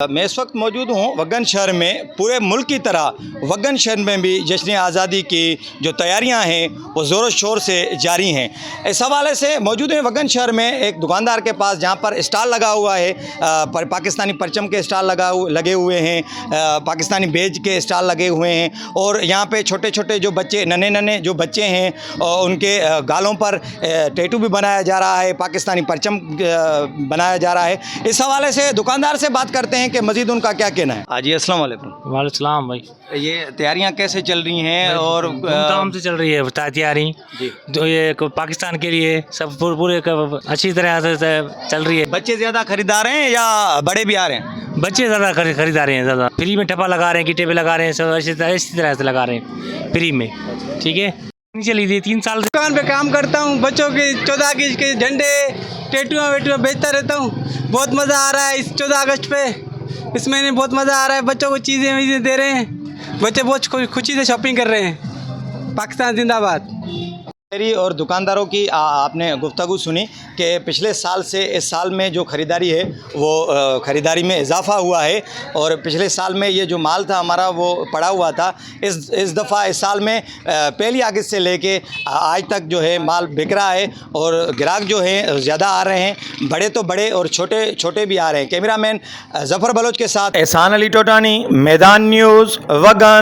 मैं इस वक्त मौजूद हूँ वग्गन शहर में। पूरे मुल्क की तरह वग्गन शहर में भी जश्न आज़ादी की जो तैयारियां हैं वो ज़ोर शोर से जारी हैं। इस हवाले से मौजूद हैं वग्गन शहर में एक दुकानदार के पास, जहाँ पर स्टॉल लगा हुआ है। पाकिस्तानी परचम के स्टॉल लगे हुए हैं, पाकिस्तानी बेज के स्टॉल लगे हुए हैं। और यहाँ पे छोटे छोटे जो बच्चे, नन्हे जो बच्चे हैं, उनके गालों पर टैटू भी बनाया जा रहा है, पाकिस्तानी परचम बनाया जा रहा है। इस हवाले से दुकानदार से बात करते हैं कि मजीद उनका क्या कहना है। जी अस्सलाम वालेकुम। वालेकुम सलाम भाई। ये तैयारियां कैसे चल रही हैं? और धूमधाम से चल रही है तैयारी जी, तो ये पाकिस्तान के लिए सब पूरे अच्छी तरह से चल रही है। बच्चे ज़्यादा खरीदार हैं या बड़े भी आ रहे हैं? बच्चे ज़्यादा खरीदा रहे हैं, ज़्यादा फ्री में ठप्पा लगा रहे हैं, गिट्टे पे लगा रहे हैं, सब इसी तरह से लगा रहे हैं फ्री में। ठीक है, चली थी 3 साल से दुकान पे काम करता हूँ। बच्चों के 14 अगस्त के झंडे, टेटुआ बेचता रहता हूँ। बहुत मज़ा आ रहा है इस 14 अगस्त पे, इस महीने बहुत मज़ा आ रहा है। बच्चों को चीज़ें दे रहे हैं, बच्चे बहुत खुशी से शॉपिंग कर रहे हैं। पाकिस्तान जिंदाबाद। और दुकानदारों की आपने गुफ्तगू सुनी कि पिछले साल से इस साल में जो ख़रीदारी है वो ख़रीदारी में इजाफ़ा हुआ है। और पिछले साल में ये जो माल था हमारा वो पड़ा हुआ था। इस दफ़ा इस साल में 1 अगस्त से लेके आज तक जो है माल बिक रहा है और ग्राहक जो है ज़्यादा आ रहे हैं, बड़े तो बड़े और छोटे छोटे भी आ रहे हैं। कैमरामैन ज़फ़र बलोच के साथ एहसान अली टोटानी, मैदान न्यूज़, वग्गन।